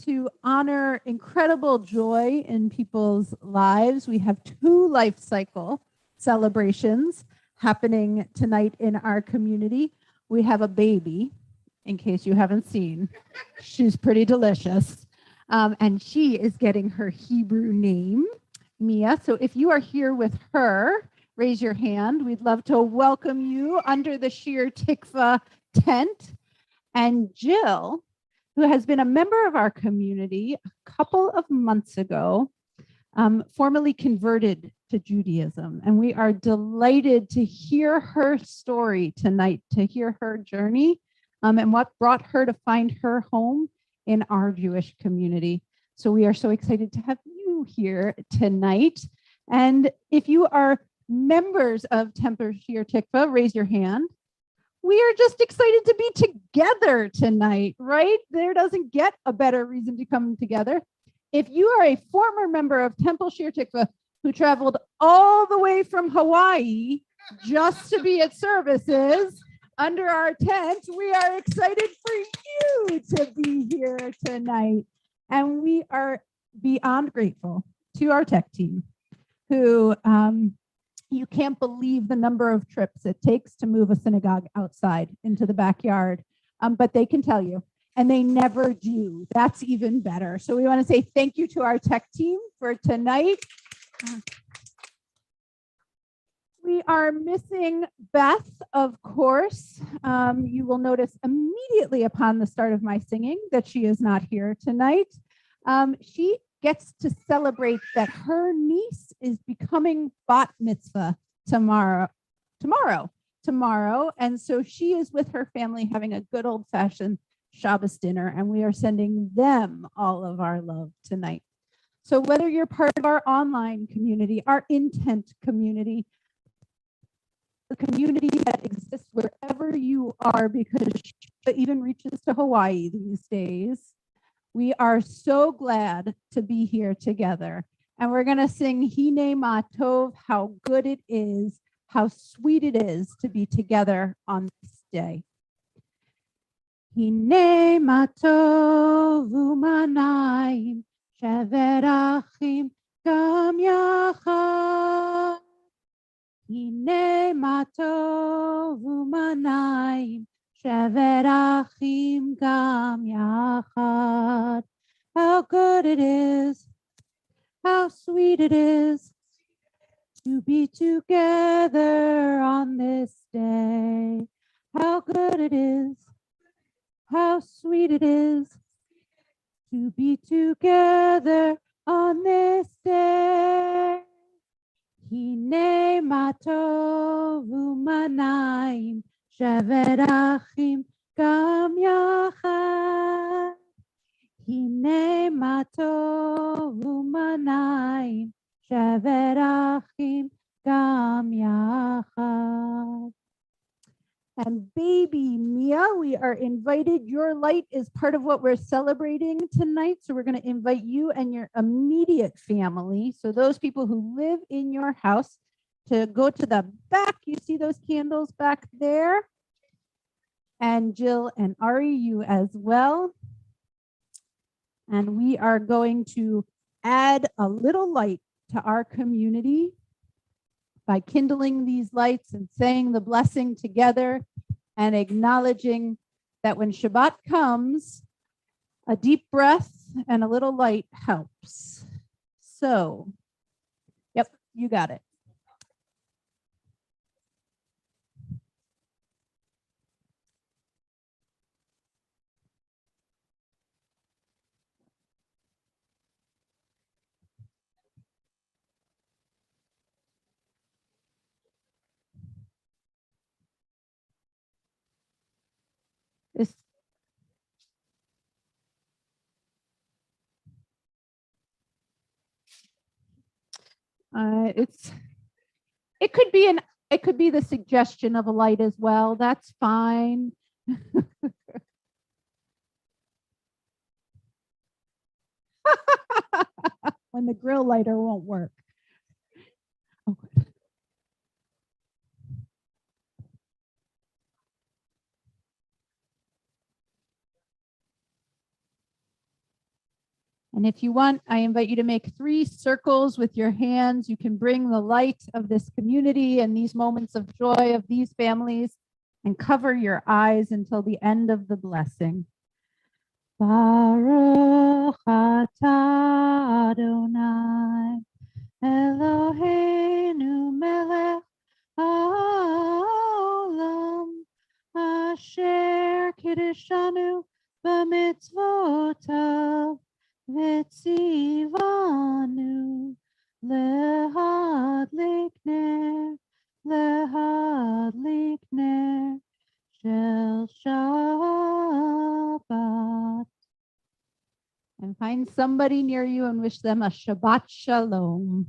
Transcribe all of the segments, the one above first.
to honor incredible joy in people's lives, we have 2 life cycle celebrations happening tonight in our community. We have a baby, in case you haven't seen. She's pretty delicious. And she is getting her Hebrew name, Mia. So if you are here with her, raise your hand. We'd love to welcome you under the Shir Tikvah tent. And Jill, who has been a member of our community a couple of months ago, formally converted to Judaism. And we are delighted to hear her story tonight, to hear her journey, and what brought her to find her home in our Jewish community. So we are so excited to have you here tonight. And if you are members of Temple Shir Tikvah, raise your hand. We are just excited to be together tonight, right? There doesn't get a better reason to come together. If you are a former member of Temple Shir Tikvah who traveled all the way from Hawaii just to be at services under our tent, we are excited for you to be here tonight. And we are beyond grateful to our tech team who, you can't believe the number of trips it takes to move a synagogue outside into the backyard, but they can tell you, and they never do. That's even better. So we want to say thank you to our tech team for tonight. We are missing Beth, of course. You will notice immediately upon the start of my singing that she is not here tonight. She gets to celebrate that her niece is becoming bat mitzvah tomorrow. And so she is with her family having a good old-fashioned Shabbos dinner, and we are sending them all of our love tonight. So whether you're part of our online community, our intent community, the community that exists wherever you are, because it even reaches to Hawaii these days, we are so glad to be here together. And we're going to sing Hine Matov, how good it is, how sweet it is to be together on this day. Hine Matov u'manayim shevet achim gam yachad. Hine Matov u'manayim shevet achim gam yachad. How good it is, how sweet it is to be together on this day. How good it is, how sweet it is to be together on this day. Hine matov u'manayim shevet achim gam yachad. Hine matov u'manayim shevet achim gam yachad. And baby Mia, we are invited. Your light is part of what we're celebrating tonight. So we're going to invite you and your immediate family, so those people who live in your house, to go to the back. You see those candles back there? And Jill and Ari, you as well. And we are going to add a little light to our community by kindling these lights and saying the blessing together and acknowledging that when Shabbat comes, a deep breath and a little light helps. So, yep, you got it. This it could be the suggestion of a light as well. That's fine. When the grill lighter won't work. Oh, good. And if you want, I invite you to make 3 circles with your hands. You can bring the light of this community and these moments of joy of these families and cover your eyes until the end of the blessing. Baruch atah Adonai Eloheinu melech haolam asher kiddushanu b'mitzvotav v'tzivanu lehadlik ner shel Shabbat. And find somebody near you and wish them a Shabbat Shalom.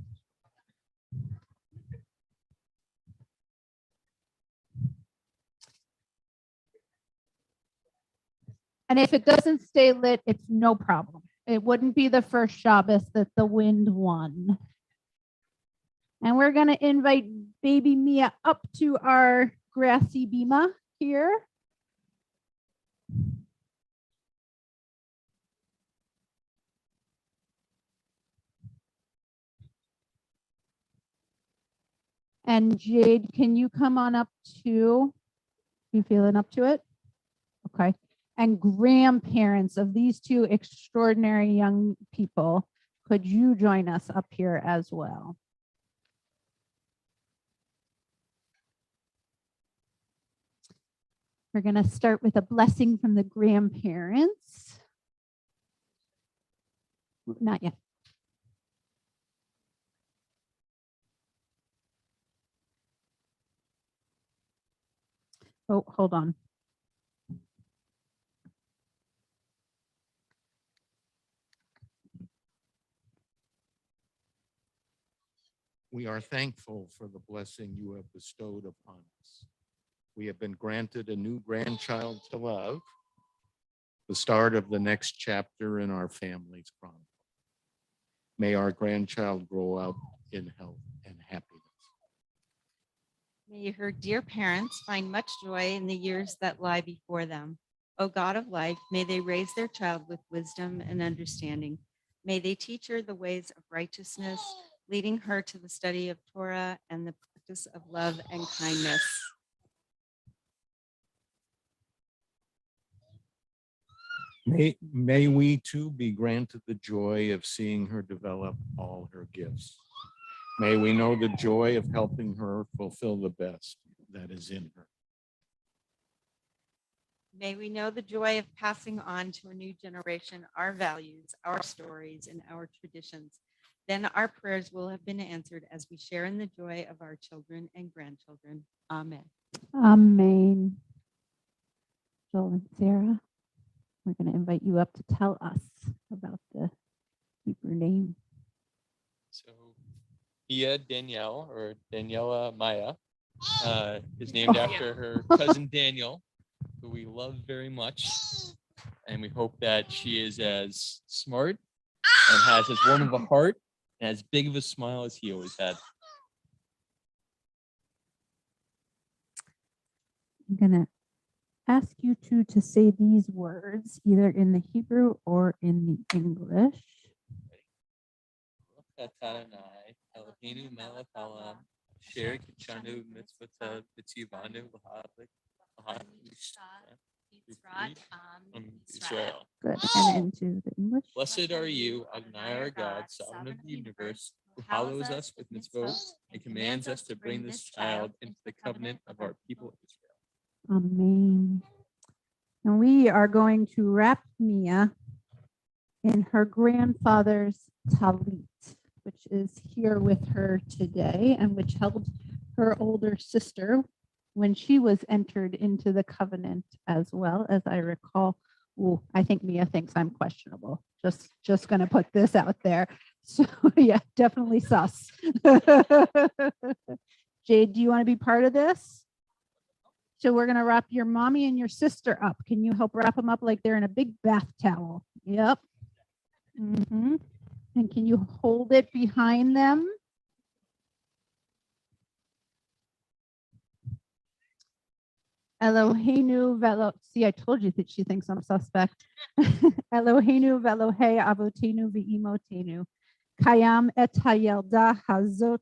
And if it doesn't stay lit, it's no problem. It wouldn't be the first Shabbos that the wind won. And we're going to invite baby Mia up to our grassy bima here. And Jade, can you come on up too? You feeling up to it? Okay. And grandparents of these 2 extraordinary young people, could you join us up here as well? We're going to start with a blessing from the grandparents. Not yet. Oh, hold on. We are thankful for the blessing you have bestowed upon us. We have been granted a new grandchild to love, the start of the next chapter in our family's chronicle. May our grandchild grow up in health and happiness. May her dear parents find much joy in the years that lie before them. O God of life, may they raise their child with wisdom and understanding. May they teach her the ways of righteousness, leading her to the study of Torah and the practice of love and kindness. May we too be granted the joy of seeing her develop all her gifts. May we know the joy of helping her fulfill the best that is in her. May we know the joy of passing on to a new generation our values, our stories, and our traditions. Then our prayers will have been answered as we share in the joy of our children and grandchildren. Amen. Amen. Joel and Sarah, we're going to invite you up to tell us about the Hebrew name. So Mia Danielle, or Daniela Maya, is named after her cousin Daniel, who we love very much. And we hope that she is as smart and has as warm of a heart and as big of a smile as he always had. I'm going to ask you two to say these words either in the Hebrew or in the English. Eloheinu melech haolam, asher kitshanu mitzvotav v'tzivanu l'hadlik Israel. Good. And into the English. Blessed are you, Adonai our God, sovereign of the universe, who hallows us with mitzvot and commands us to bring this child into the covenant of our people Israel. Amen. And we are going to wrap Mia in her grandfather's talit, which is here with her today and which held her older sister when she was entered into the covenant as well, as I recall. Ooh, I think Mia thinks I'm questionable. Just going to put this out there. So yeah, definitely sus. Jade, do you want to be part of this? So we're going to wrap your mommy and your sister up. Can you help wrap them up like they're in a big bath towel? Yep. Mm-hmm. And can you hold it behind them? Eloheinu velo. See, I told you that she thinks I'm suspect. Eloheinu velohei avotenu ve'imotenu. Kayam et hayelda hazot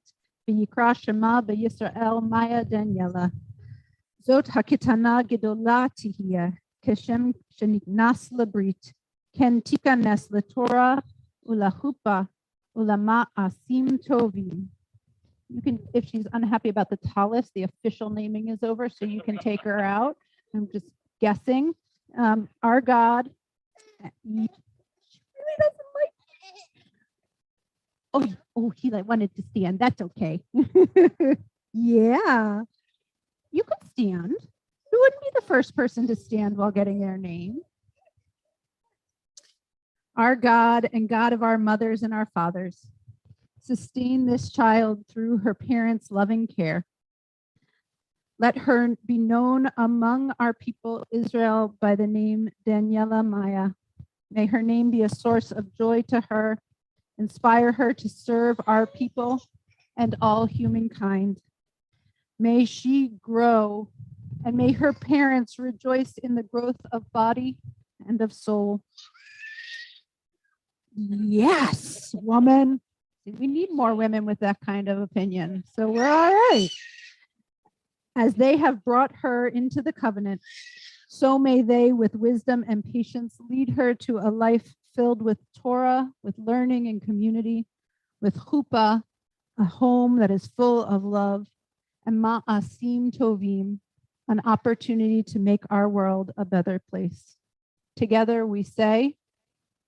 v'yikra Shema b'Yisrael Maya Daniela. Zot hakitana gedola tihiyah. Keshem sheniknas labrit. Ken tikanes leTorah ulachupa ulama asim tovim. You can, if she's unhappy about the talis, the official naming is over, so you can take her out. I'm just guessing. Our God. He really doesn't like. Oh, he wanted to stand. That's okay. Yeah, you could stand. Who wouldn't be the first person to stand while getting their name? Our God and God of our mothers and our fathers, sustain this child through her parents' loving care. Let her be known among our people Israel by the name Daniela Maya. May her name be a source of joy to her, inspire her to serve our people and all humankind. May she grow, and may her parents rejoice in the growth of body and of soul. Yes, woman. We need more women with that kind of opinion. So we're all right. As they have brought her into the covenant, so may they, with wisdom and patience, lead her to a life filled with Torah, with learning and community, with chuppah, a home that is full of love, and ma'asim tovim, an opportunity to make our world a better place. Together we say,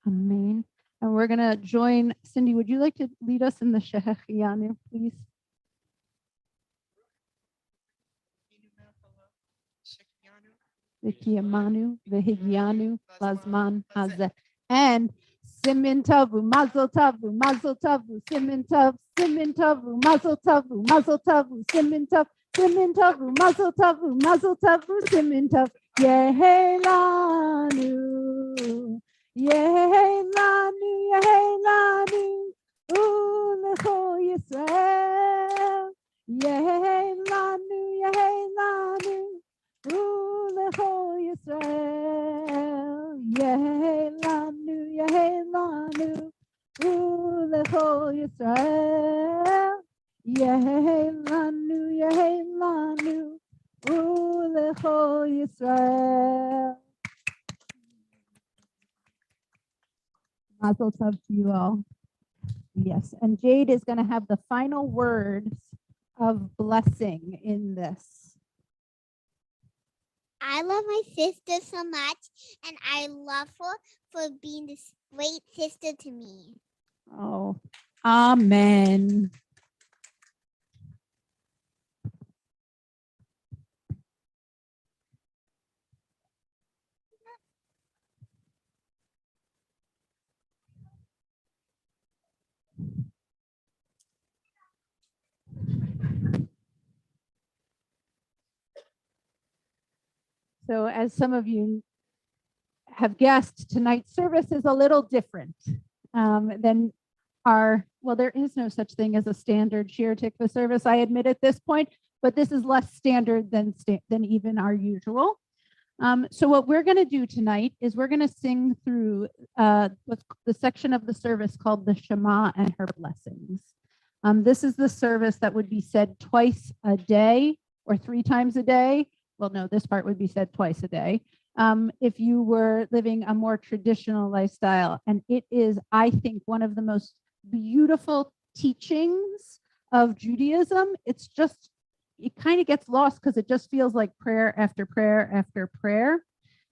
Amen. And we're going to join. Cindy, would you like to lead us in the Shehechianu, please? V'kiyamanu, v'higyanu, lazman hazeh. And simin tavu, mazel tavu, simin tav, mazel tavu, simin tav, mazel tavu, simin tav, yehelanu. Yehelanu, ulecho Yisrael. Yehelanu, ulecho Yisrael. Yehelanu, ulecho Yisrael. Yehelanu, ulecho Yisrael. Mazel tov to you all. Yes, and Jade is going to have the final words of blessing in this. I love my sister so much, and I love her for being this great sister to me. Oh, amen. So as some of you have guessed, tonight's service is a little different than well, there is no such thing as a standard Shir Tikvah service, I admit at this point, but this is less standard than even our usual. So what we're going to do tonight is we're going to sing through the section of the service called the Shema and her blessings. This is the service that would be said twice a day or 3 times a day. Well, no, this part would be said twice a day. If you were living a more traditional lifestyle. And it is, I think, one of the most beautiful teachings of Judaism. It's just, it kind of gets lost because it just feels like prayer after prayer after prayer.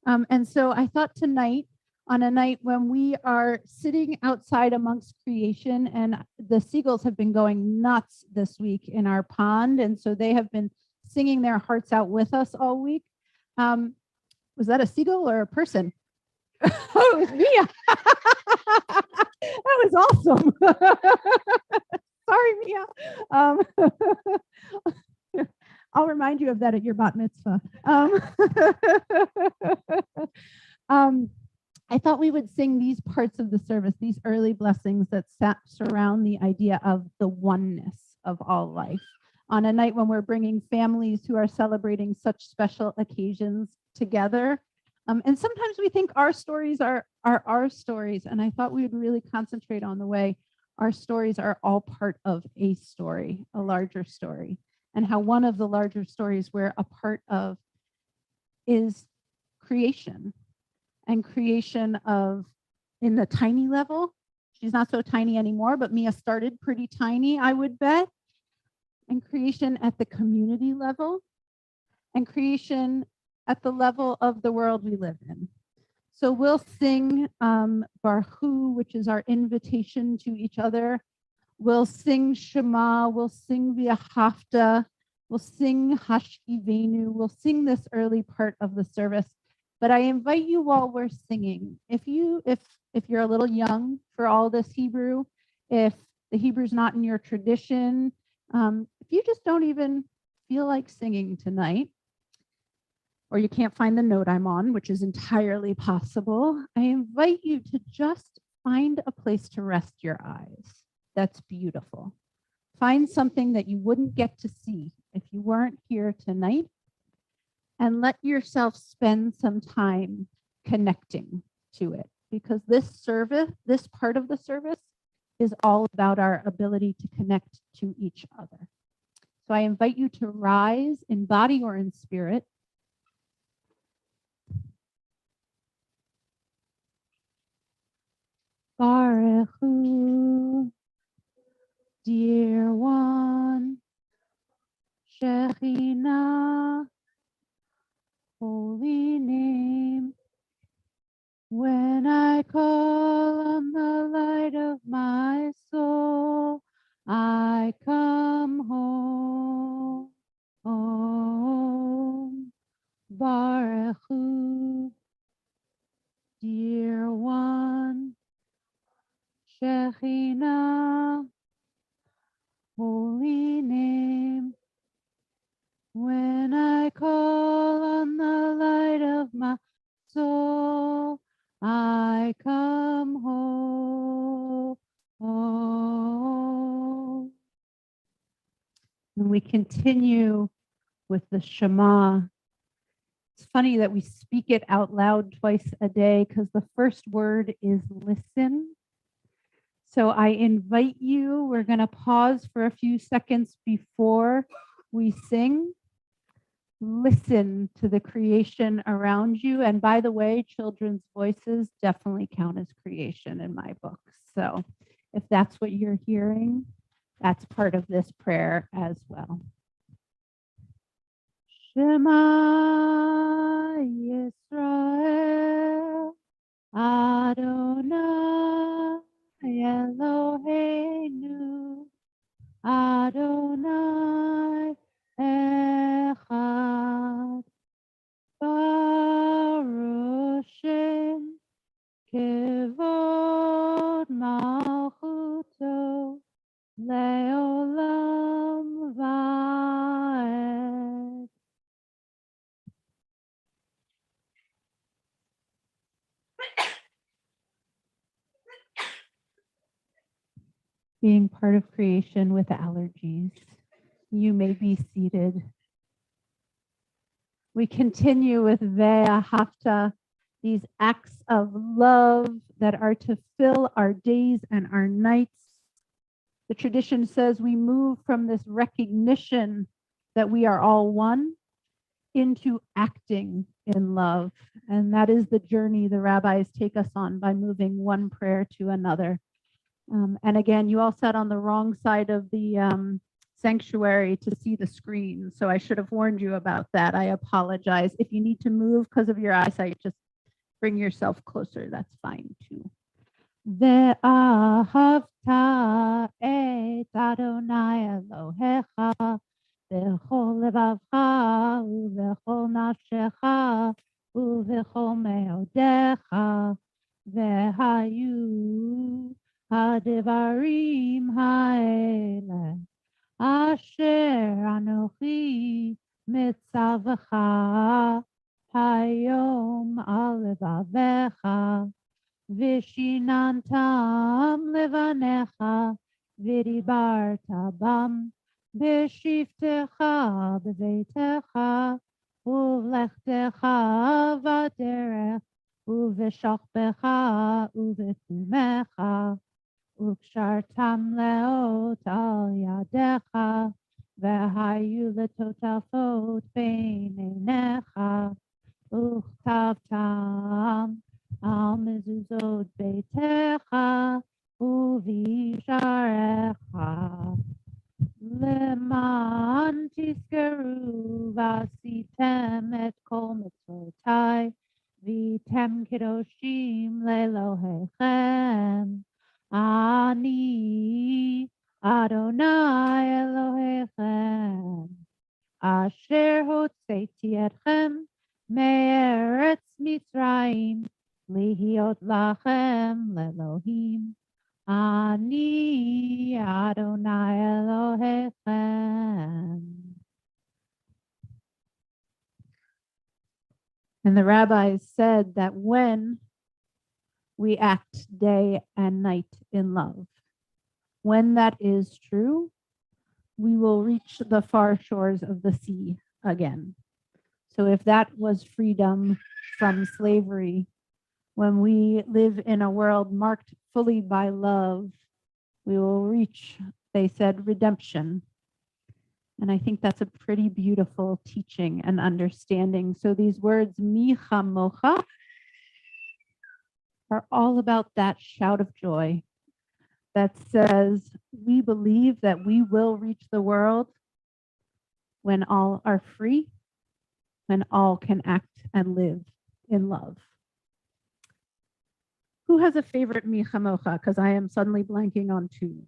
And so I thought tonight, on a night when we are sitting outside amongst creation, and the seagulls have been going nuts this week in our pond, and so they have been singing their hearts out with us all week. Was that a seagull or a person? Oh, it was Mia. That was awesome. Sorry, Mia. I'll remind you of that at your bat mitzvah. I thought we would sing these parts of the service, these early blessings that surround the idea of the oneness of all life. on a night when we're bringing families who are celebrating such special occasions together. And sometimes we think our stories are our stories. And I thought we would really concentrate on the way our stories are all part of a story, a larger story, and how one of the larger stories we're a part of is creation, and creation of in the tiny level. She's not so tiny anymore, but Mia started pretty tiny, I would bet. And creation at the community level, and creation at the level of the world we live in. So we'll sing Barhu, which is our invitation to each other. We'll sing Shema, we'll sing V'ahavta, we'll sing Hashkivenu, we'll sing this early part of the service. But I invite you while we're singing, if you're a little young for all this Hebrew, if the Hebrew's not in your tradition, if you just don't even feel like singing tonight, or you can't find the note I'm on, which is entirely possible, I invite you to just find a place to rest your eyes. That's beautiful. Find something that you wouldn't get to see if you weren't here tonight, and let yourself spend some time connecting to it, because this service, this part of the service, is all about our ability to connect to each other. So I invite you to rise in body or in spirit. Baruch Hu, dear one, Shekhinah, holy name. When I call on the light of my soul, I come home. Home. Baruch Hu, dear one, Shekhinah, holy name. When I call on the light of my soul, I come home. Home. And we continue with the Shema. It's funny that we speak it out loud twice a day because the first word is listen. So I invite you, we're going to pause for a few seconds before we sing. Listen to the creation around you. And by the way, children's voices definitely count as creation in my book. So if that's what you're hearing, that's part of this prayer as well. Shema Yisrael, Adonai Eloheinu, Adonai Echad, Baruch Shem Kevod Malchuto Leolam Vaed. Being part of creation with allergies, you may be seated. We continue with Ve'ahavta, these acts of love that are to fill our days and our nights. The tradition says we move from this recognition that we are all one into acting in love. And that is the journey the rabbis take us on by moving one prayer to another. And again, you all sat on the wrong side of the sanctuary to see the screen. So I should have warned you about that. I apologize. If you need to move because of your eyesight, just bring yourself closer. That's fine too. Ve'ahavta et Adonai Elohecha b'chol levavcha u'b'chol nafshecha u'b'chol me'odecha ve'hayu ha'devarim ha'eleh asher anochi mitzavcha hayom al levavecha Vishinantam levanecha vidibarta bam bishivta B'shtecha b'veitecha, Uv'lechtecha v'derech, Uv'shachbecha uv'kumecha, Ukshartam leot al yadecha, V'hayu letotafot beinenecha, Uchtavtam al mezuzot beitecha, Uvisharecha. Leman tiskeru vasitem et kol mitzvotai, vitem kedoshim lelohechem. Ani Adonai Elohechem, asher hotzeti etchem me'eretz Mitzrayim, lihiot lachem lelohim. Ani Adonai Elohechem. And the rabbis said that when we act day and night in love, when that is true, we will reach the far shores of the sea again. So if that was freedom from slavery, when we live in a world marked fully by love, we will reach, they said, redemption. And I think that's a pretty beautiful teaching and understanding. So these words, mi chamocha, are all about that shout of joy that says, we believe that we will reach the world when all are free, when all can act and live in love. Who has a favorite mi chamocha? Because I am suddenly blanking on tunes.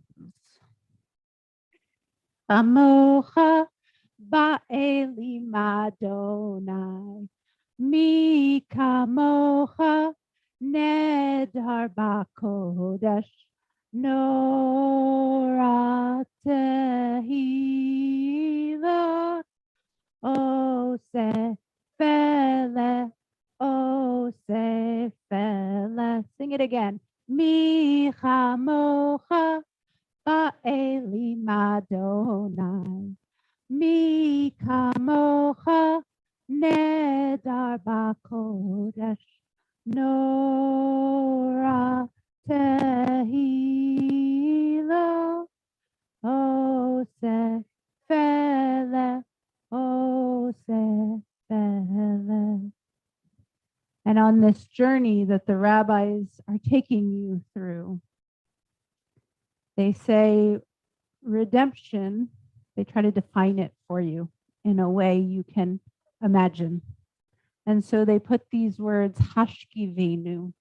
Chamocha ba'elim Adonai, mi kamocha nedar ba'kodesh, nora tehillah, oseh fele. Sing it again. Mi chamocha ba'elim Adonai, mi kamocha nedar ba'kodesh, nora tehillah, oseh fele. And on this journey that the rabbis are taking you through, they say redemption, they try to define it for you in a way you can imagine. And so they put these words, hashkivenu,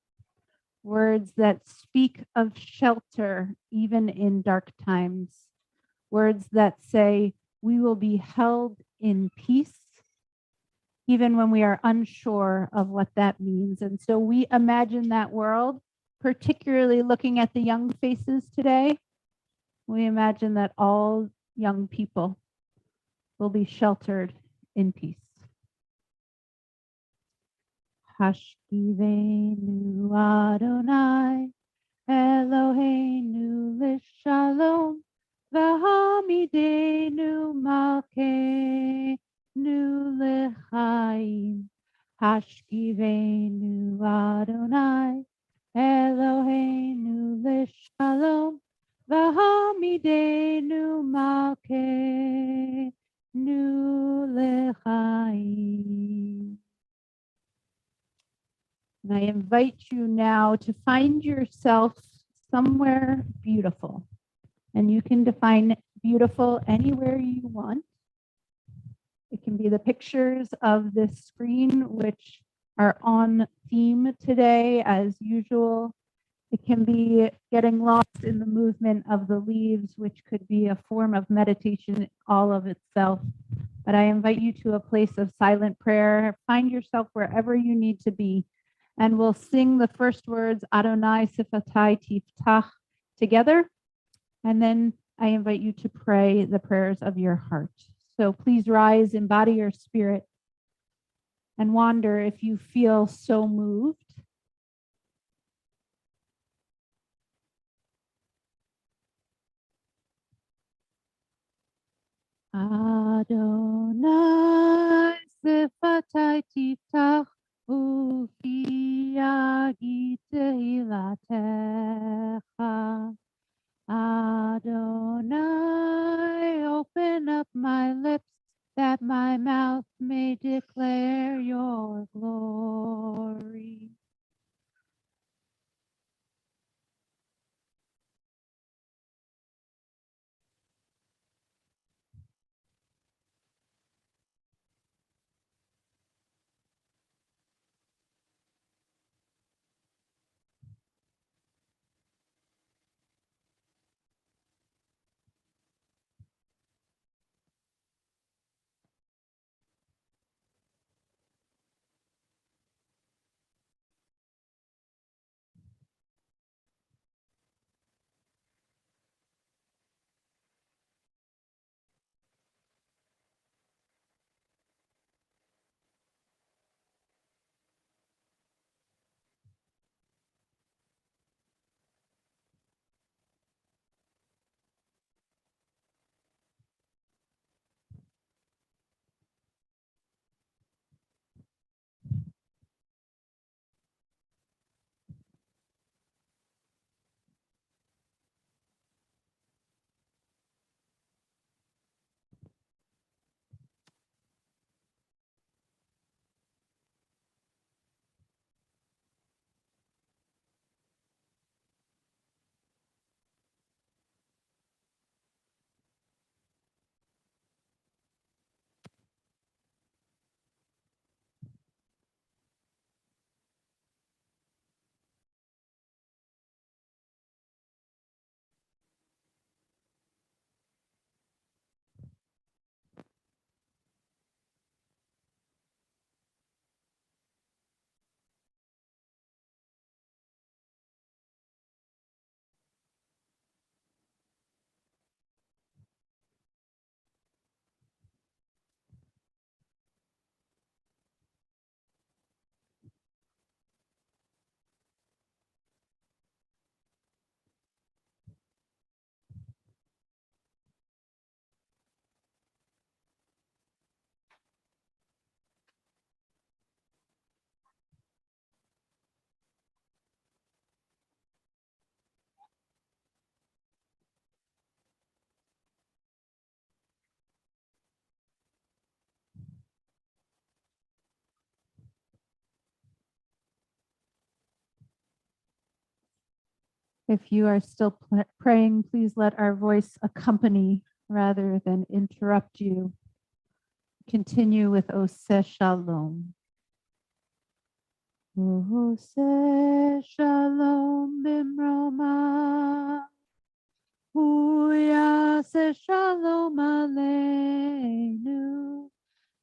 words that speak of shelter even in dark times, words that say we will be held in peace even when we are unsure of what that means. And so we imagine that world, particularly looking at the young faces today. We imagine that all young people will be sheltered in peace. Hashkivenu Adonai Eloheinu l'shalom, v'hamidenu malkeinu l'chaim. Hashkivenu Adonai Eloheinu l'shalom, v'hamidenu malkeinu l'chaim. And I invite you now to find yourself somewhere beautiful. And you can define beautiful anywhere you want. It can be the pictures of this screen, which are on theme today as usual. It can be getting lost in the movement of the leaves, which could be a form of meditation all of itself. But I invite you to a place of silent prayer. Find yourself wherever you need to be. And we'll sing the first words, Adonai Sifatai Tiftach, together. And then I invite you to pray the prayers of your heart. So please rise, embody your spirit, and wander if you feel so moved. Adonai sifatai tiftach ufi yagid tehilatecha. Adonai, open up my lips that my mouth may declare your glory. If you are still praying, please let our voice accompany rather than interrupt you. Continue with Oseh Shalom. Oseh Shalom Bimroma. Uyaseh Shalom Aleinu.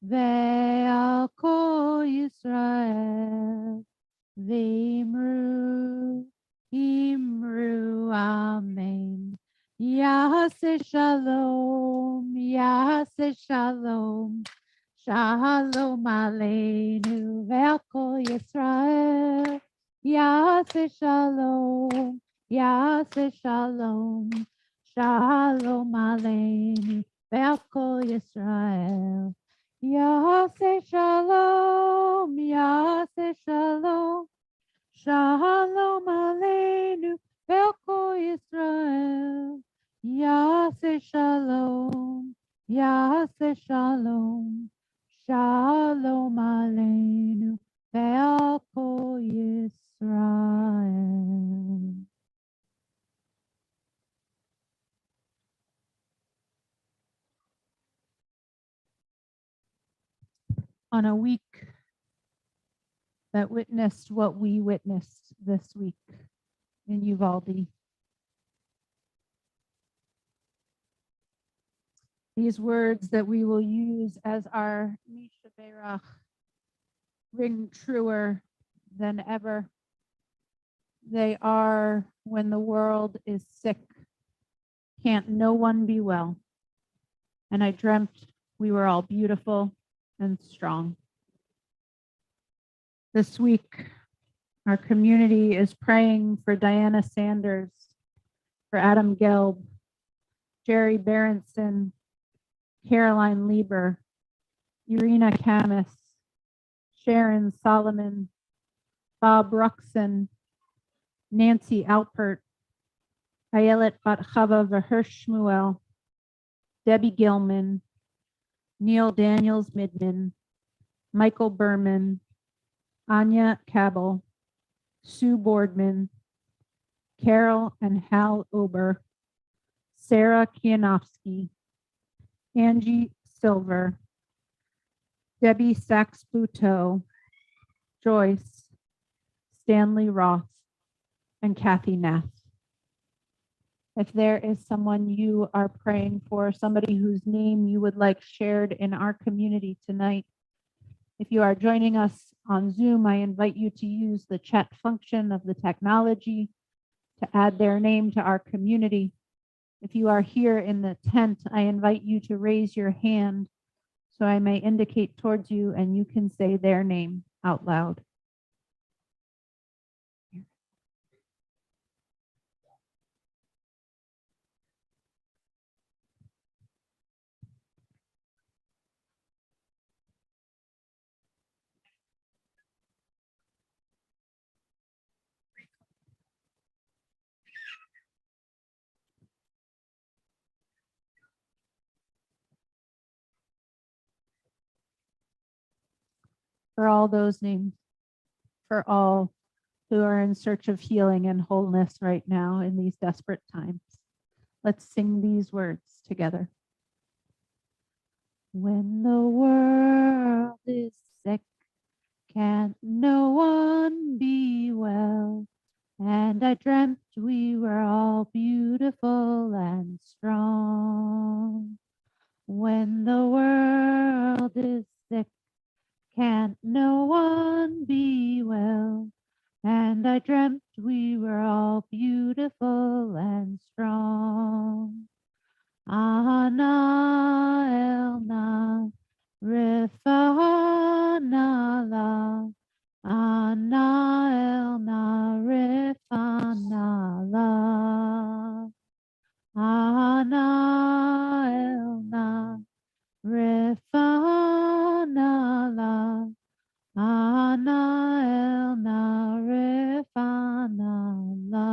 Ve'al Kol Yisrael. V'imru. Imru, Amen. Yaseh Shalom, Yaseh Shalom, Shalom Aleinu ve'al kol Yisrael. Yaseh Shalom, Yaseh Shalom, Shalom Aleinu ve'al kol Yisrael. Yaseh Shalom, Yaseh Shalom. Shalom Aleinu ve'al kol Yisrael. Yaseh Shalom, Yaseh Shalom. Shalom Aleinu ve'al kol Yisrael. On a week that witnessed what we witnessed this week in Uvalde, these words that we will use as our Misha Berach ring truer than ever. They are, when the world is sick, can't no one be well. And I dreamt we were all beautiful and strong. This week, our community is praying for Diana Sanders, for Adam Gelb, Jerry Berenson, Caroline Lieber, Irina Kamis, Sharon Solomon, Bob Ruxon, Nancy Alpert, Ayelet Bat Chava Verhersh Shmuel, Debbie Gilman, Neil Daniels Midman, Michael Berman, Anya Cabell, Sue Boardman, Carol and Hal Ober, Sarah Kianowski, Angie Silver, Debbie Sachs-Bluteau, Joyce, Stanley Roth, and Kathy Nath. If there is someone you are praying for, somebody whose name you would like shared in our community tonight, if you are joining us on Zoom, I invite you to use the chat function of the technology to add their name to our community. If you are here in the tent, I invite you to raise your hand so I may indicate towards you and you can say their name out loud. For all those names, for all who are in search of healing and wholeness right now in these desperate times. Let's sing these words together. When the world is sick, can't no one be well? And I dreamt we were all beautiful and strong. When the world is sick, can't no one be well? And I dreamt we were all beautiful and strong. Ana elna rifana la. Ana elna rifana la. Ana elna rifana la. Ana elna rifana la.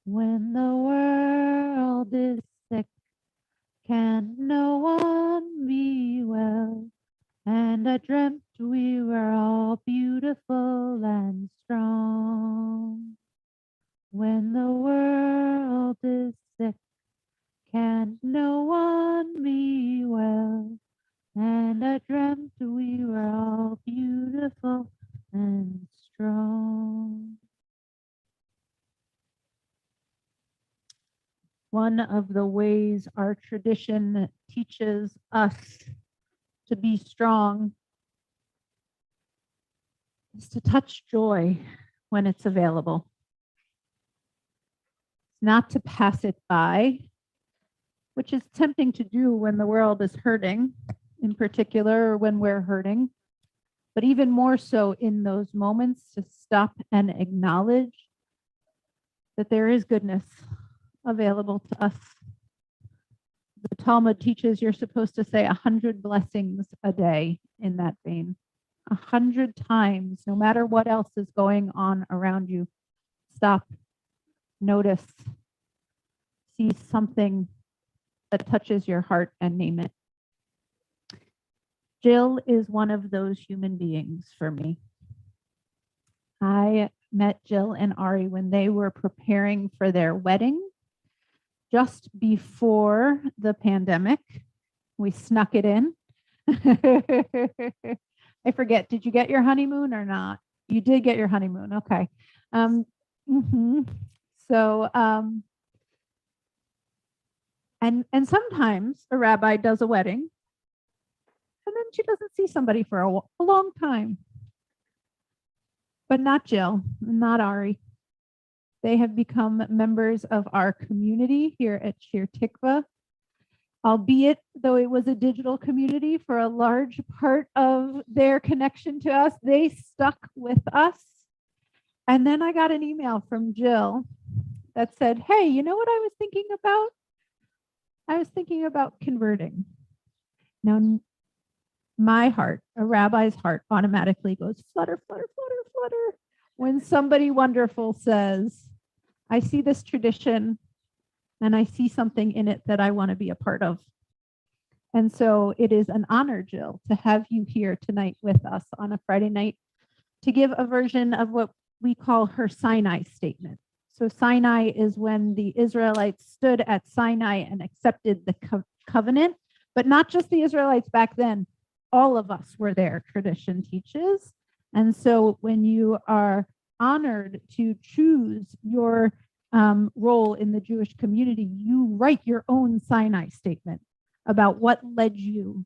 When the world is sick, can no one be well? And I dreamt we were all beautiful and strong. When the world is sick, can no one be well? And I dreamt we were all beautiful and strong. One of the ways our tradition teaches us to be strong is to touch joy when it's available. It's not to pass it by, which is tempting to do when the world is hurting, in particular, or when we're hurting, but even more so in those moments to stop and acknowledge that there is goodness available to us. The Talmud teaches you're supposed to say 100 blessings a day in that vein. 100 times, no matter what else is going on around you. Stop, notice, see something that touches your heart and name it. Jill is one of those human beings for me. I met Jill and Ari when they were preparing for their wedding just before the pandemic. We snuck it in. I forget, did you get your honeymoon or not? You did get your honeymoon, okay. So, and sometimes a rabbi does a wedding and then she doesn't see somebody for a long time. But not Jill, not Ari. They have become members of our community here at Shir Tikvah, albeit though it was a digital community for a large part of their connection to us, they stuck with us. And then I got an email from Jill that said, hey, you know what I was thinking about? I was thinking about converting. Now, my heart, a rabbi's heart, automatically goes flutter, flutter, flutter, flutter when somebody wonderful says, I see this tradition and I see something in it that I want to be a part of. And so it is an honor, Jill, to have you here tonight with us on a Friday night to give a version of what we call her Sinai Statement. So Sinai is when the Israelites stood at Sinai and accepted the covenant, but not just the Israelites back then. All of us were there, tradition teaches. And so when you are honored to choose your role in the Jewish community, you write your own Sinai Statement about what led you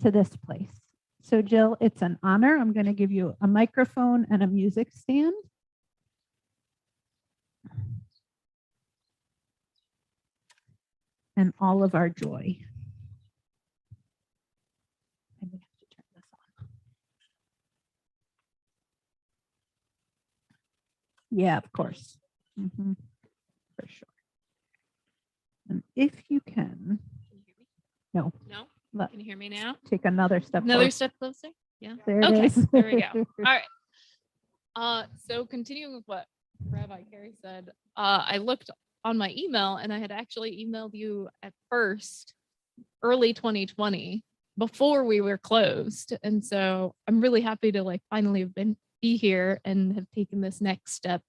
to this place. So Jill, it's an honor. I'm going to give you a microphone and a music stand. And all of our joy. And we have to turn this on. Yeah, of course. For sure. And if you can, no, No? let- Can you hear me now? take another step Another forward. step closer? Yeah. There it Okay, is. there we go. All right. So continuing with what Rabbi Cari said, I looked on my email and I had actually emailed you at first, early 2020, before we were closed. And so I'm really happy to like finally have be here and have taken this next step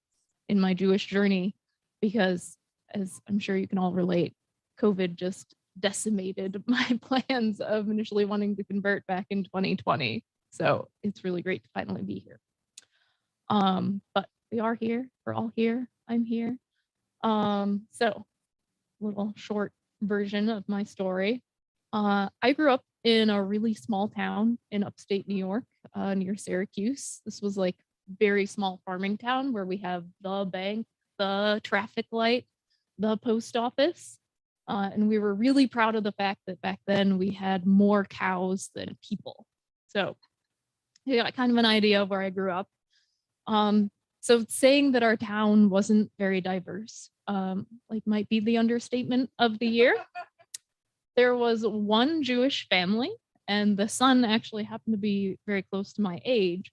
in my Jewish journey, because as I'm sure you can all relate, COVID just decimated my plans of initially wanting to convert back in 2020. So it's really great to finally be here. But we are here, we're all here, I'm here. So little short version of my story. I grew up in a really small town in upstate New York, near Syracuse. This was like very small farming town where we have the bank, the traffic light, the post office. And we were really proud of the fact that back then we had more cows than people. So you got kind of an idea of where I grew up. So saying that our town wasn't very diverse, like might be the understatement of the year. There was one Jewish family, and the son actually happened to be very close to my age,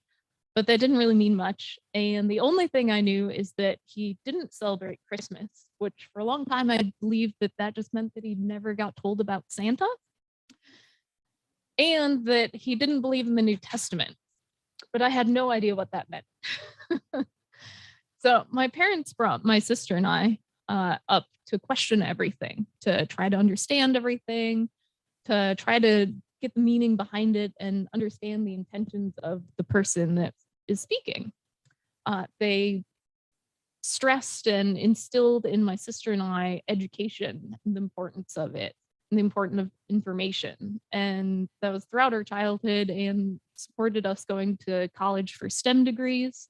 but that didn't really mean much. And the only thing I knew is that he didn't celebrate Christmas, which for a long time I believed that that just meant that he never got told about Santa, and that he didn't believe in the New Testament, but I had no idea what that meant. So my parents brought my sister and I up to question everything, to try to understand everything, to try to get the meaning behind it and understand the intentions of the person that is speaking. They stressed and instilled in my sister and I education and the importance of it, and the importance of information. And that was throughout our childhood, and supported us going to college for STEM degrees.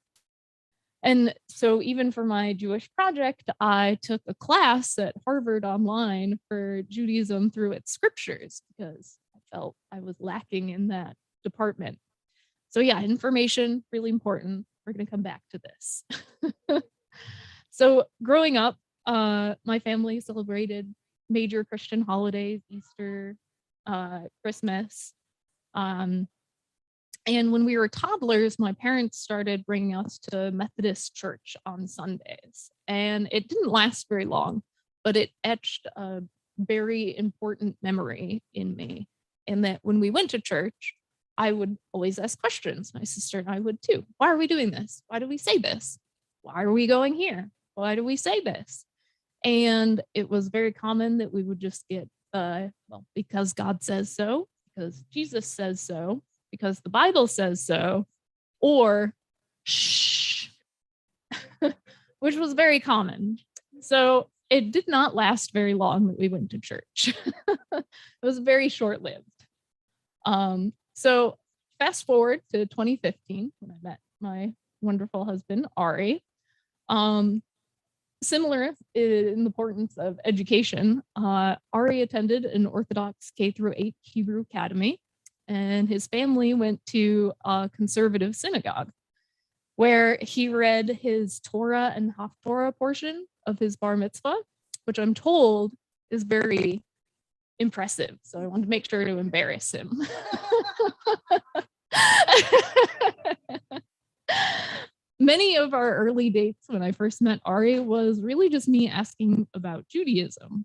And so even for my Jewish project, I took a class at Harvard online for Judaism through its scriptures, because I felt I was lacking in that department. So yeah, information, really important. We're going to come back to this. So growing up, my family celebrated major Christian holidays, Easter, Christmas. And when we were toddlers, my parents started bringing us to Methodist church on Sundays. And it didn't last very long, but it etched a very important memory in me. And that when we went to church, I would always ask questions. My sister and I would too. Why are we doing this? Why do we say this? Why are we going here? Why do we say this? And it was very common that we would just get, well, because God says so, because Jesus says so, because the Bible says so, or shh, which was very common. So it did not last very long that we went to church. It was very short-lived. So fast forward to 2015, when I met my wonderful husband, Ari. Similar in the importance of education, Ari attended an Orthodox K-8 Hebrew academy, and his family went to a conservative synagogue where he read his Torah and Haftorah portion of his bar mitzvah, which I'm told is very impressive. So I wanted to make sure to embarrass him. Many of our early dates when I first met Ari was really just me asking about Judaism,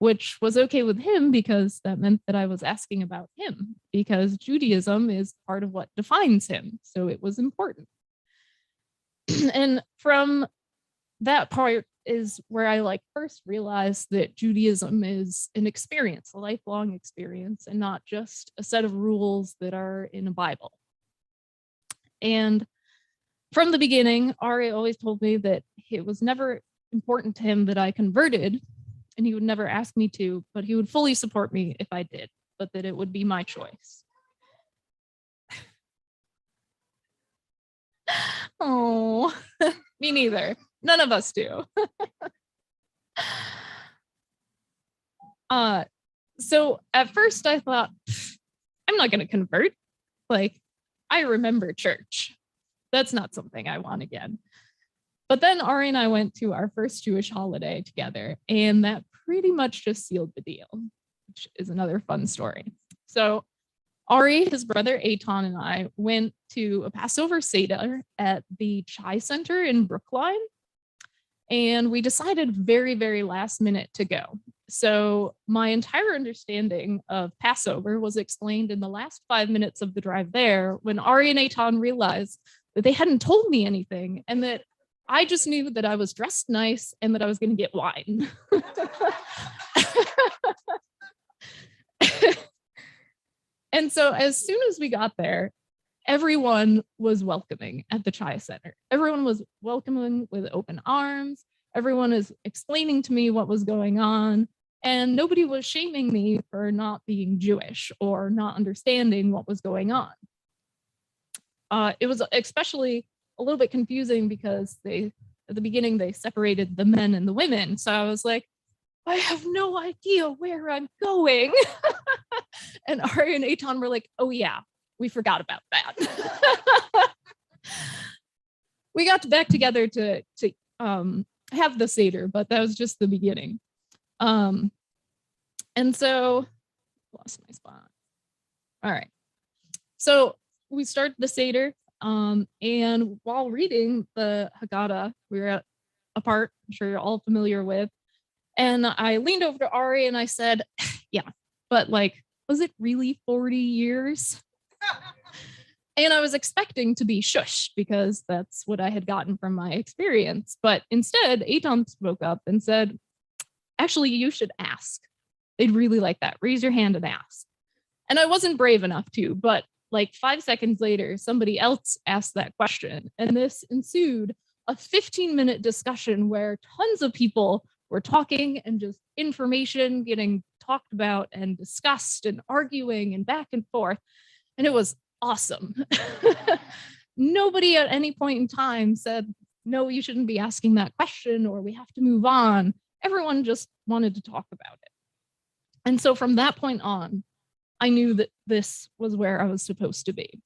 which was okay with him because that meant that I was asking about him, because Judaism is part of what defines him. So it was important. And from that part is where I first realized that Judaism is an experience, a lifelong experience, and not just a set of rules that are in a Bible. And from the beginning, Ari always told me that it was never important to him that I converted, and he would never ask me to, but he would fully support me if I did, but that it would be my choice. Oh, me neither. None of us do. So at first I thought, I'm not going to convert. I remember church. That's not something I want again. But then Ari and I went to our first Jewish holiday together, and that pretty much just sealed the deal, which is another fun story. So Ari, his brother Eitan, and I went to a Passover Seder at the Chai Center in Brookline, and we decided very, very last minute to go. So my entire understanding of Passover was explained in the last 5 minutes of the drive there, when Ari and Eitan realized that they hadn't told me anything, and that I just knew that I was dressed nice and that I was going to get wine. And so as soon as we got there, everyone was welcoming at the Chai Center. Everyone was welcoming with open arms. Everyone is explaining to me what was going on, and nobody was shaming me for not being Jewish or not understanding what was going on. It was especially a little bit confusing because at the beginning, they separated the men and the women. So I was like, I have no idea where I'm going. And Ari and Eitan were like, oh yeah, we forgot about that. We got back together to have the Seder, but that was just the beginning. And so, lost my spot. All right. So we started the Seder, and while reading the Haggadah, we were at a part I'm sure you're all familiar with, and I leaned over to Ari and I said, yeah, but was it really 40 years? And I was expecting to be shushed because that's what I had gotten from my experience. But instead, Eitan spoke up and said, actually, you should ask. They'd really like that. Raise your hand and ask. And I wasn't brave enough to, but 5 seconds later, somebody else asked that question. And this ensued a 15-minute discussion where tons of people were talking and just information getting talked about and discussed and arguing and back and forth. And it was awesome. Nobody at any point in time said, no, you shouldn't be asking that question, or we have to move on. Everyone just wanted to talk about it. And so from that point on, I knew that this was where I was supposed to be.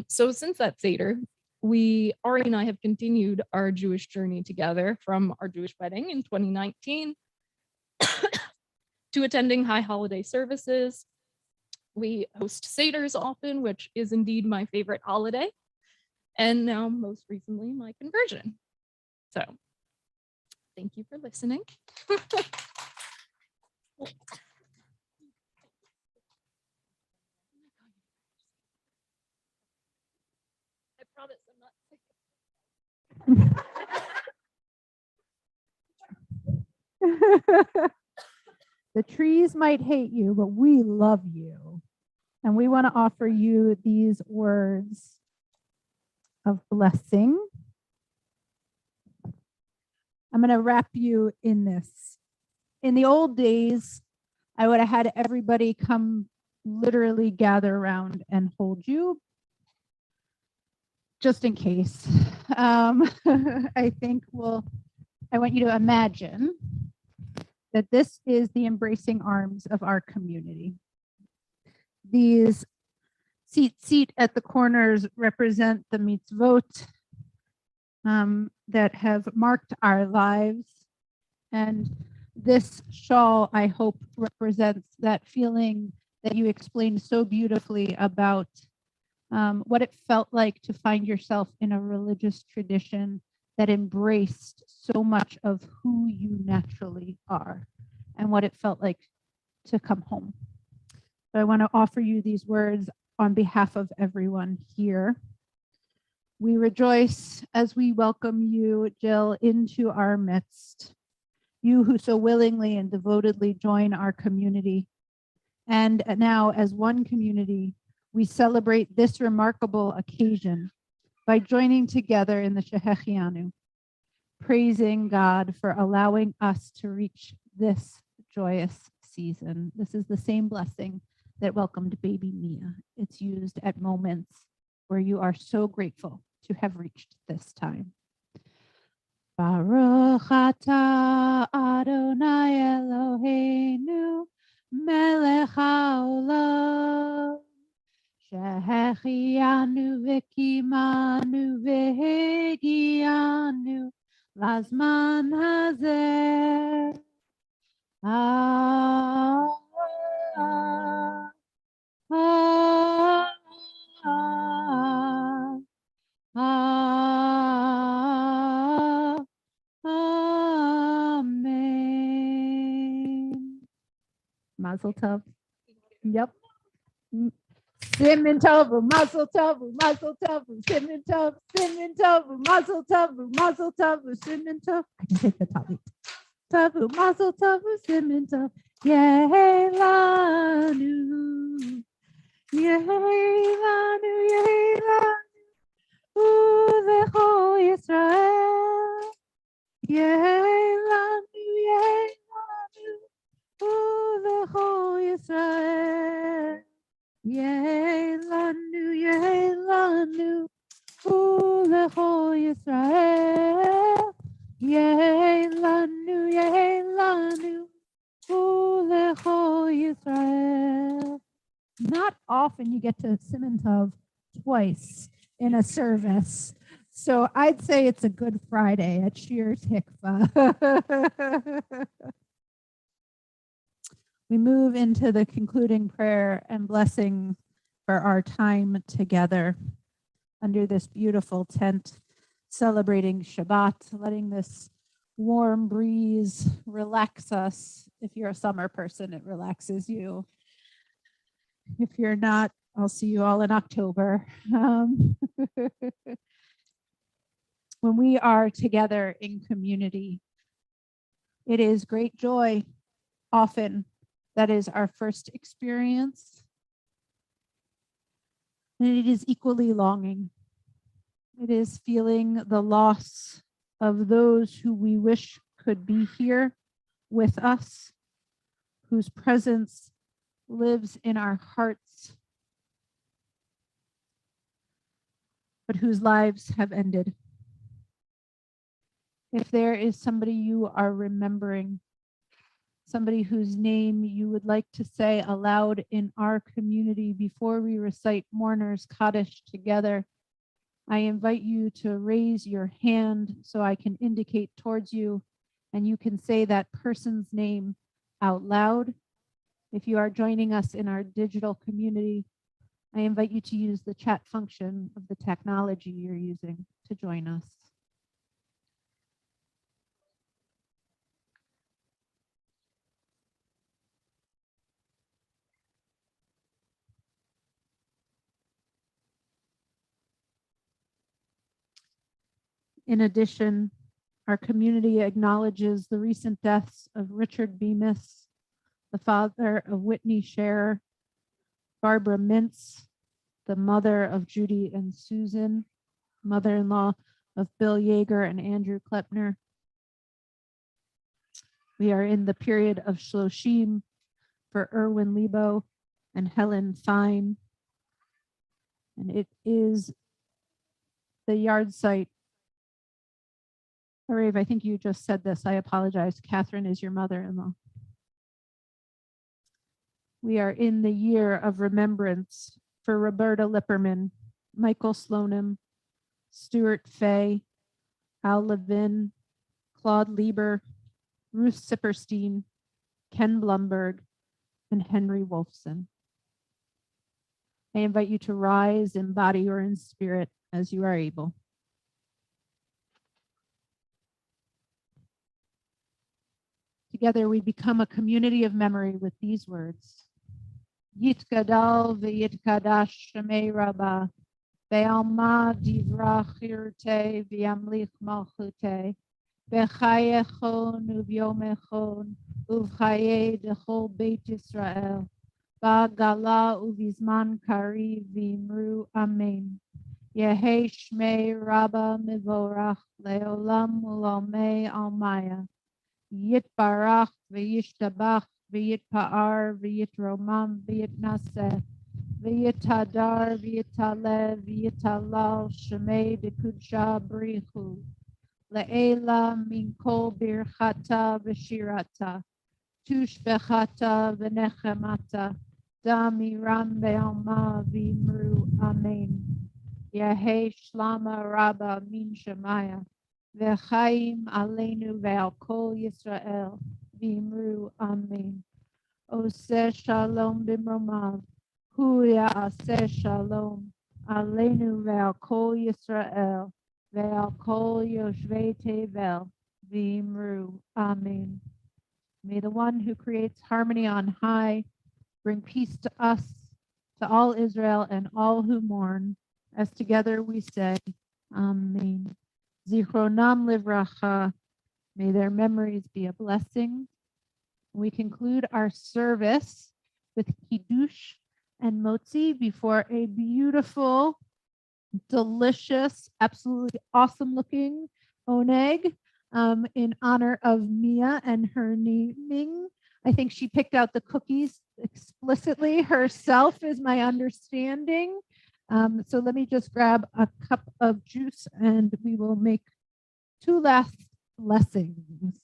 So since that Seder, Ari and I have continued our Jewish journey together, from our Jewish wedding in 2019 to attending high holiday services. We host Seders often, which is indeed my favorite holiday, and now most recently my conversion. So thank you for listening. I promise I'm not. The trees might hate you, but we love you. And we want to offer you these words of blessing. I'm going to wrap you in this. In the old days, I would have had everybody come literally gather around and hold you, just in case. I think I want you to imagine that this is the embracing arms of our community. These seat at the corners represent the mitzvot that have marked our lives. And This shawl, I hope, represents that feeling that you explained so beautifully about what it felt like to find yourself in a religious tradition that embraced so much of who you naturally are and what it felt like to come home. So I want to offer you these words on behalf of everyone here. We rejoice as we welcome you, Jill, into our midst. You who so willingly and devotedly join our community. And now, as one community, we celebrate this remarkable occasion by joining together in the Shehechianu, praising God for allowing us to reach this joyous season. This is the same blessing that welcomed baby Mia. It's used at moments where you are so grateful to have reached this time. Baruch atah Adonai Eloheinu melech haolam shehechianu v'kimanu v'hegianu lazman hazeh. Amen. Mazel tov. Yep. Simin tovu, mazel tovu, mazel tovu, simin tov, mazel tovu, simin tov. I can take the talit. Tovu, mazel tovu, simin tov. Yehelanu, yehelanu, yehelanu. Ulecho Yisrael, Yehelanu, Yehelanu, Ulecho Yisrael, Yehelanu, Yehelanu, Ulecho Yisrael, Yehelanu, Yehelanu, Ulecho Yisrael. Not often you get to Siman Tov twice in a service. So I'd say it's a Good Friday at Shir Tikvah. We move into the concluding prayer and blessing for our time together under this beautiful tent, celebrating Shabbat, letting this warm breeze relax us. If you're a summer person, it relaxes you. If you're not, I'll see you all in October. When we are together in community, it is great joy. Often that is our first experience. And it is equally longing. It is feeling the loss of those who we wish could be here with us, whose presence lives in our hearts, but whose lives have ended. If there is somebody you are remembering, somebody whose name you would like to say aloud in our community before we recite Mourner's Kaddish together, I invite you to raise your hand so I can indicate towards you, and you can say that person's name out loud. If you are joining us in our digital community, I invite you to use the chat function of the technology you're using to join us. In addition, our community acknowledges the recent deaths of Richard Bemis, the father of Whitney Scherer, Barbara Mintz, the mother of Judy and Susan, mother-in-law of Bill Yeager and Andrew Klepner. We are in the period of Shloshim for Erwin Lebo and Helen Fine. And it is the yard site. Harav, I think you just said this. I apologize. Catherine is your mother-in-law. We are in the year of remembrance for Roberta Lipperman, Michael Slonim, Stuart Fay, Al Levin, Claude Lieber, Ruth Sipperstein, Ken Blumberg, and Henry Wolfson. I invite you to rise in body or in spirit as you are able. Together we become a community of memory with these words. Yitgadal v'yitkadash shemei rabbah, ve'alma divra chirte v'yamlich malchute, v'chayechon uvyomechon, uvchaye dechol beit Yisrael, ba'gala uvizman kari v'imru amen. Yehe shmei rabbah mivorach leolam ulamei almaya. Yitbarach v'yishtabach v'yitpa'ar v'yitromam v'yitnaseh v'yitadar v'yitaleh v'yitalal shemei dekudsha brichu le'ela min kol birchata v'shirata tushbechata v'nechemata damiram be'alma v'imru amen. Yehe shlama rabba min shemaya V'chaim aleinu ve'al kol Yisrael v'imru amen. Oseh shalom b'mromav, hu ya'aseh shalom aleinu ve'al kol Yisrael ve'al kol yoshvei tevel v'imru amen. May the one who creates harmony on high bring peace to us, to all Israel and all who mourn, as together we say, amen. Zichronam livracha, may their memories be a blessing. We conclude our service with kiddush and motzi before a beautiful, delicious, absolutely awesome looking oneg in honor of Mia and her naming. I think she picked out the cookies explicitly herself, is my understanding. So let me just grab a cup of juice and we will make two last blessings.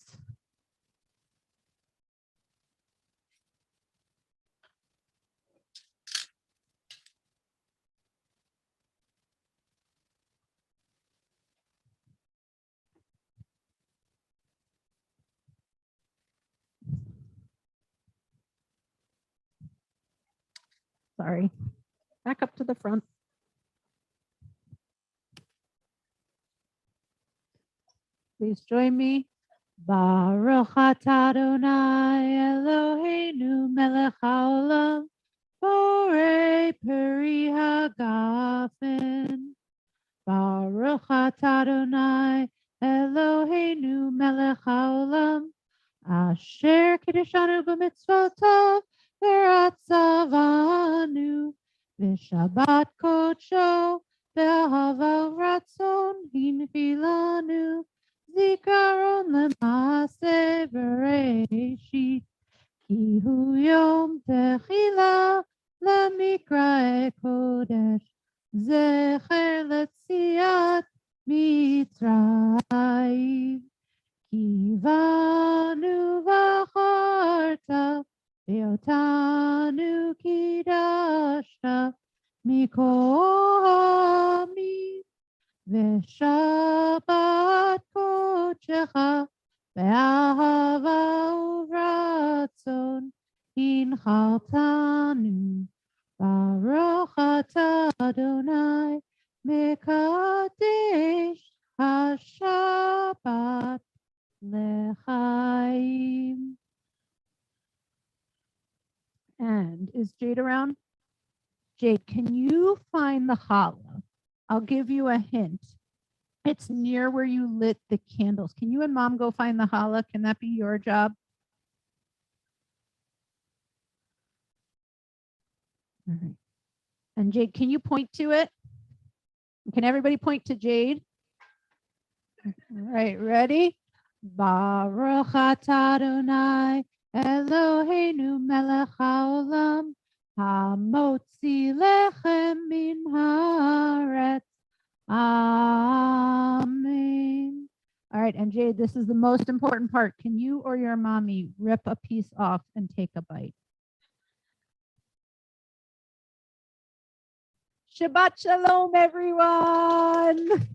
Sorry, back up to the front. Please join me. Baruch atah Adonai Eloheinu melech haolam, borei peri hagafen. Baruch atah Adonai Eloheinu melech haolam, asher kiddushanu b'mitzvotav v'ratzavanu v'shabbat kodsho v'ahava ratzon hinchilanu zikaron lemase v'reishit ki hu yom techila lemikrae kodesh zecher letziat mitzrayim kivanu v'acharta ve'otanu kidashta mikol ha'amim v'shabbat kodecha ve'ahava uvratzon hinchaltanu baruch atah Adonai mekadesh haShabbat lechaim. And is Jade around? Jade, can you find the challah? I'll give you a hint. It's near where you lit the candles. Can you and Mom go find the challah? Can that be your job? All right. And Jade, can you point to it? Can everybody point to Jade? All right, ready? Baruch atah Adonai Eloheinu melech haolam, hamotzi lechem min haaretz. Amen. All right, and Jade, this is the most important part. Can you or your mommy rip a piece off and take a bite? Shabbat shalom, everyone.